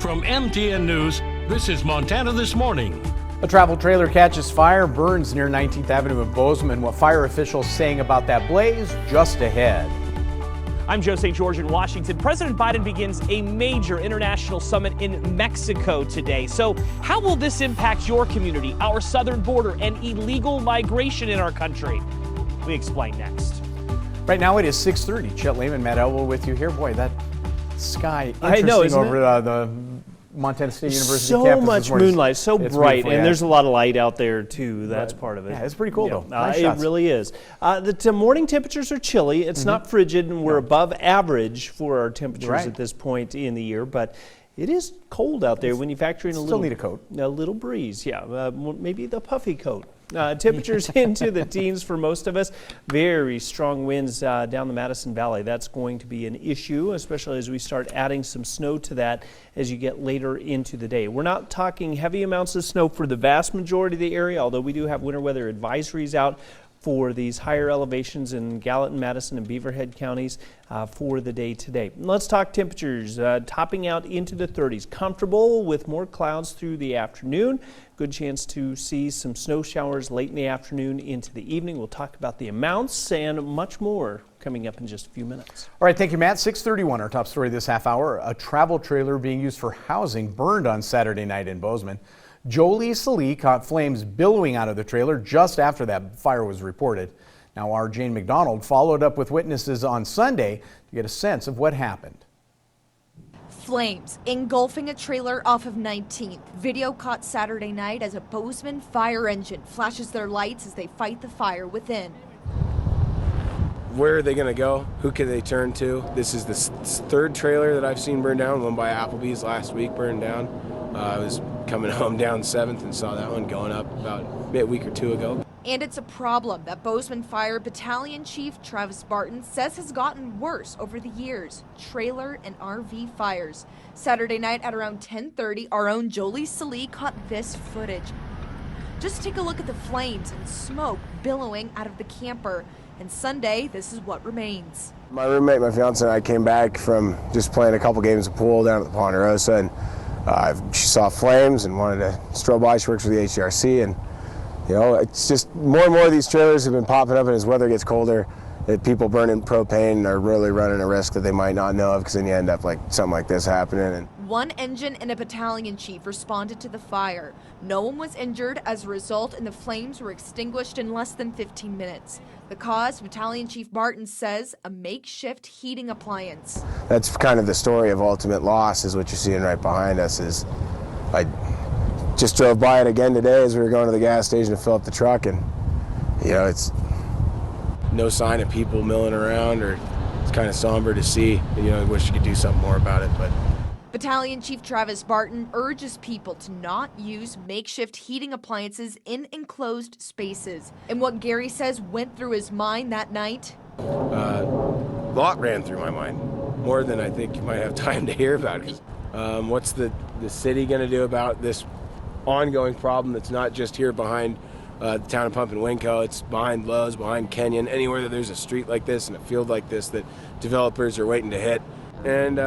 From MTN News, this is Montana This Morning. A travel trailer catches fire, burns near 19th Avenue in Bozeman. What fire officials saying about that blaze just ahead. I'm Joe St. George in Washington. President Biden begins a major international summit in Mexico today. So how will this impact your community, our southern border, and illegal migration in our country? We explain next. Right now it is 6:30. Chet Lehman, Matt Elwell with you here. Boy, that sky I know, isn't over it? The Montana State University so campus much this morning. moonlight, so It's bright, beautiful, and yeah. there's a lot of light out there too. That's part of it. Yeah, it's pretty cool though. Nice It shots. really is. The morning temperatures are chilly. It's not frigid, and we're above average for our temperatures at this point in the year. But it is cold out there when you factor in a Still need a coat. little breeze. Yeah, maybe the puffy coat. Temperatures into the teens for most of us. Very strong winds down the Madison Valley. That's going to be an issue, especially as we start adding some snow to that as you get later into the day. We're not talking heavy amounts of snow for the vast majority of the area, although we do have winter weather advisories out for these higher elevations in Gallatin, Madison, and Beaverhead counties for the day today. Let's talk temperatures, topping out into the 30s. Comfortable with more clouds through the afternoon. Good chance to see some snow showers late in the afternoon into the evening. We'll talk about the amounts and much more coming up in just a few minutes. All right, thank you, Matt. 6:31, our top story this half hour. A travel trailer being used for housing burned on Saturday night in Bozeman. Jolie Salee caught flames billowing out of the trailer just after that fire was reported. Now, our Jane McDonald followed up with witnesses on Sunday to get a sense of what happened. Flames engulfing a trailer off of 19th. Video caught Saturday night as a Bozeman fire engine flashes their lights as they fight the fire within. Where are they going to go? Who can they turn to? This is the third trailer that I've seen burn down. One by Applebee's last week burned down. I was coming home down 7th and saw that one going up about a week or two ago. And it's a problem that Bozeman Fire Battalion Chief Travis Barton says has gotten worse over the years. Trailer and RV fires. Saturday night at around 10:30, our own Jolie Salee caught this footage. Just take a look at the flames and smoke billowing out of the camper. And Sunday, this is what remains. My roommate, my fiance, and I came back from just playing a couple games of pool down at the Ponderosa, and she saw flames and wanted to stroll by. She works for the HDRC, and it's just more and more of these trailers have been popping up, and as weather gets colder, that people burning propane are really running a risk that they might not know of, because then you end up like something like this happening. And one engine and a battalion chief responded to the fire. No one was injured as a result, and the flames were extinguished in less than 15 minutes. The cause, Battalion Chief Barton says, a makeshift heating appliance. That's kind of the story of ultimate loss, is what you're seeing right behind us. Is I just drove by it again today as we were going to the gas station to fill up the truck, and it's no sign of people milling around, or it's kind of somber to see. I wish you could do something more about it, but. Battalion Chief Travis Barton urges people to not use makeshift heating appliances in enclosed spaces. And what Gary says went through his mind that night? A lot ran through my mind, more than I think you might have time to hear about. What's the city going to do about this ongoing problem that's not just here behind the town of Pump and Winco? It's behind Lowe's, behind Kenyon, anywhere that there's a street like this and a field like this that developers are waiting to hit. And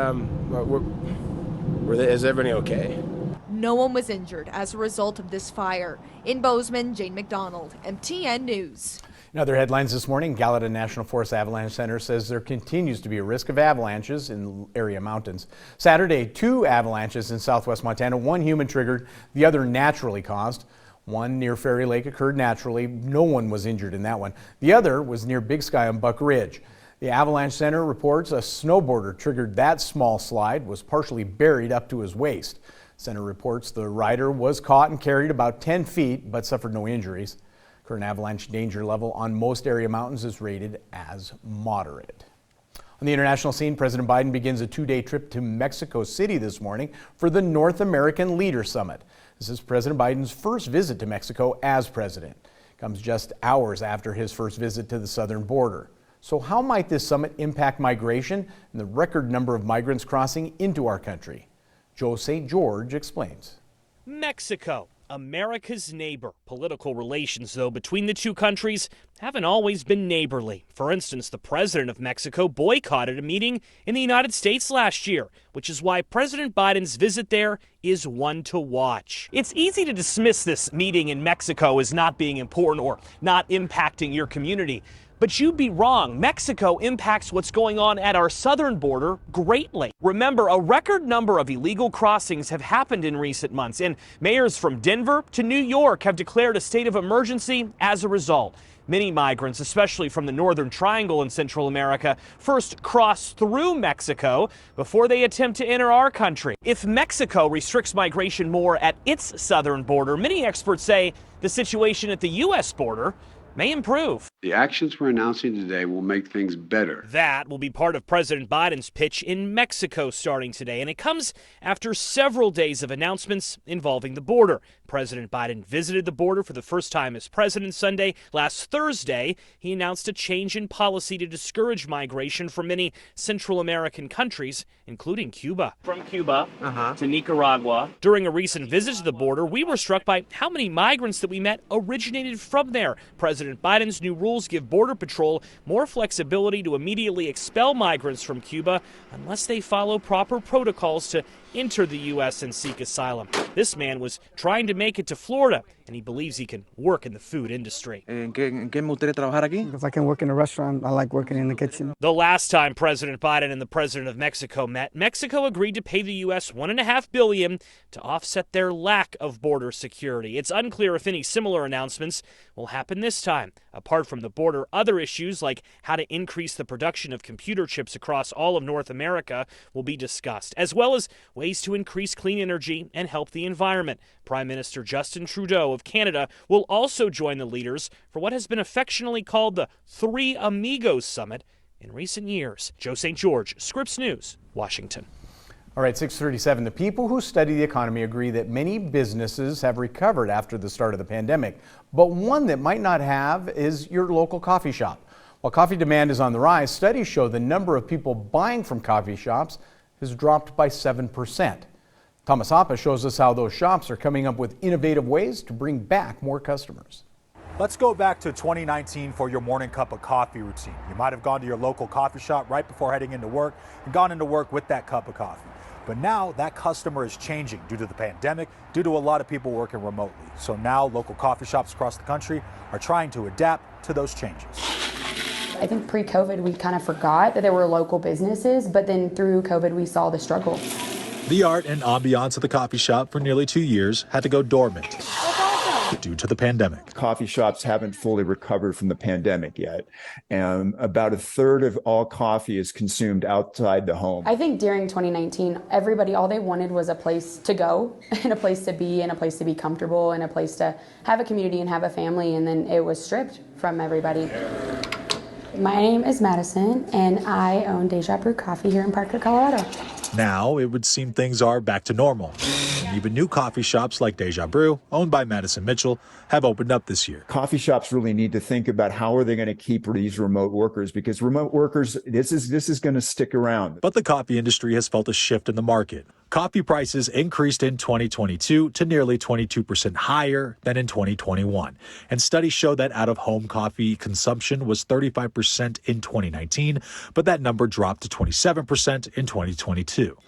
is everybody okay? No one was injured as a result of this fire. In Bozeman, Jane McDonald, MTN News. In other headlines this morning, Gallatin National Forest Avalanche Center says there continues to be a risk of avalanches in area mountains. Saturday, 2 avalanches in southwest Montana, one human triggered, the other naturally caused. One near Fairy Lake occurred naturally. No one was injured in that one. The other was near Big Sky on Buck Ridge. The Avalanche Center reports a snowboarder triggered that small slide, was partially buried up to his waist. Center reports the rider was caught and carried about 10 feet, but suffered no injuries. Current avalanche danger level on most area mountains is rated as moderate. On the international scene, President Biden begins a 2-day trip to Mexico City this morning for the North American Leader Summit. This is President Biden's first visit to Mexico as president. It comes just hours after his first visit to the southern border. So how might this summit impact migration and the record number of migrants crossing into our country? Joe St. George explains. Mexico, America's neighbor. Political relations, though, between the two countries haven't always been neighborly. For instance, the president of Mexico boycotted a meeting in the United States last year, which is why President Biden's visit there is one to watch. It's easy to dismiss this meeting in Mexico as not being important or not impacting your community. But you'd be wrong. Mexico impacts what's going on at our southern border greatly. Remember, a record number of illegal crossings have happened in recent months, and mayors from Denver to New York have declared a state of emergency as a result. Many migrants, especially from the Northern Triangle in Central America, first cross through Mexico before they attempt to enter our country. If Mexico restricts migration more at its southern border, many experts say the situation at the U.S. border may improve. The actions we're announcing today will make things better. That will be part of President Biden's pitch in Mexico starting today, and it comes after several days of announcements involving the border. President Biden visited the border for the first time as president Sunday. Last Thursday, he announced a change in policy to discourage migration from many Central American countries, including Cuba. From Cuba to Nicaragua. During a recent visit to the border, we were struck by how many migrants that we met originated from there. President Biden's new rules give Border Patrol more flexibility to immediately expel migrants from Cuba unless they follow proper protocols to enter the U.S. and seek asylum. This man was trying to make it to Florida, and he believes he can work in the food industry. Because I can work in a restaurant, I like working in the kitchen. The last time President Biden and the president of Mexico met, Mexico agreed to pay the U.S. $1.5 billion to offset their lack of border security. It's unclear if any similar announcements will happen this time. Apart from the border, other issues like how to increase the production of computer chips across all of North America will be discussed, as well as ways to increase clean energy and help the environment. Prime Minister Justin Trudeau of Canada will also join the leaders for what has been affectionately called the Three Amigos Summit in recent years. Joe St. George, Scripps News, Washington. All right, 6:37. The people who study the economy agree that many businesses have recovered after the start of the pandemic, but one that might not have is your local coffee shop. While coffee demand is on the rise, studies show the number of people buying from coffee shops has dropped by 7%. Thomas Hoppe shows us how those shops are coming up with innovative ways to bring back more customers. Let's go back to 2019 for your morning cup of coffee routine. You might have gone to your local coffee shop right before heading into work and gone into work with that cup of coffee. But now that customer is changing due to the pandemic, due to a lot of people working remotely. So now local coffee shops across the country are trying to adapt to those changes. I think pre-COVID we kind of forgot that there were local businesses, but then through COVID we saw the struggle. The art and ambiance of the coffee shop for nearly 2 years had to go dormant due to the pandemic. Coffee shops haven't fully recovered from the pandemic yet. And about a third of all coffee is consumed outside the home. I think during 2019, everybody, all they wanted was a place to go and a place to be and a place to be comfortable and a place to have a community and have a family, and then it was stripped from everybody. My name is Madison, and I own Deja Brew Coffee here in Parker, Colorado. Now, it would seem things are back to normal. And even new coffee shops like Deja Brew, owned by Madison Mitchell, have opened up this year. Coffee shops really need to think about how are they going to keep these remote workers, because remote workers, this is going to stick around. But the coffee industry has felt a shift in the market. Coffee prices increased in 2022 to nearly 22% higher than in 2021. And studies show that out-of-home coffee consumption was 35% in 2019, but that number dropped to 27% in 2022.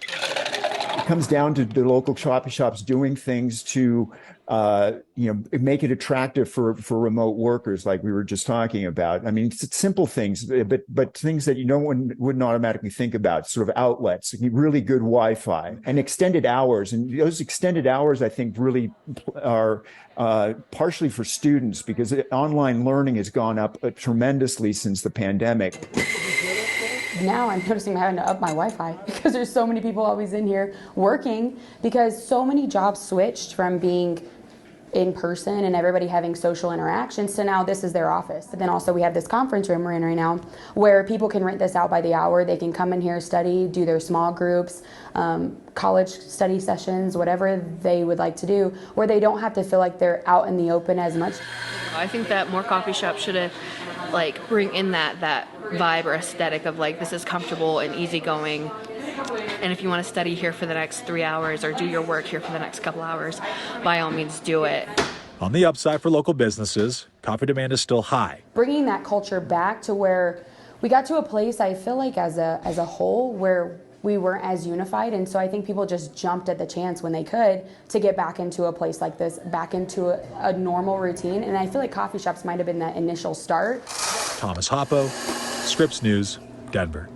It comes down to the local coffee shops doing things to make it attractive for remote workers, like we were just talking about. I mean, it's simple things, but things that no one wouldn't automatically think about, sort of outlets, really good Wi-Fi and extended hours. And those extended hours, I think, really are partially for students, because online learning has gone up tremendously since the pandemic. Now I'm noticing I'm having to up my Wi-Fi because there's so many people always in here working, because so many jobs switched from being in person and everybody having social interactions to now this is their office. But then also we have this conference room we're in right now where people can rent this out by the hour. They can come in here, study, do their small groups, college study sessions, whatever they would like to do, where they don't have to feel like they're out in the open as much. I think that more coffee shops should have bring in that vibe or aesthetic of this is comfortable and easygoing And if you want to study here for the next 3 hours or do your work here for the next couple hours, by all means do it. On the upside for local businesses, coffee demand is still high. Bringing that culture back to where we got to a place, I feel like as a whole, where we weren't as unified, and so I think people just jumped at the chance when they could to get back into a place like this, back into a normal routine, and I feel like coffee shops might have been that initial start. Thomas Hoppo, Scripps News, Denver.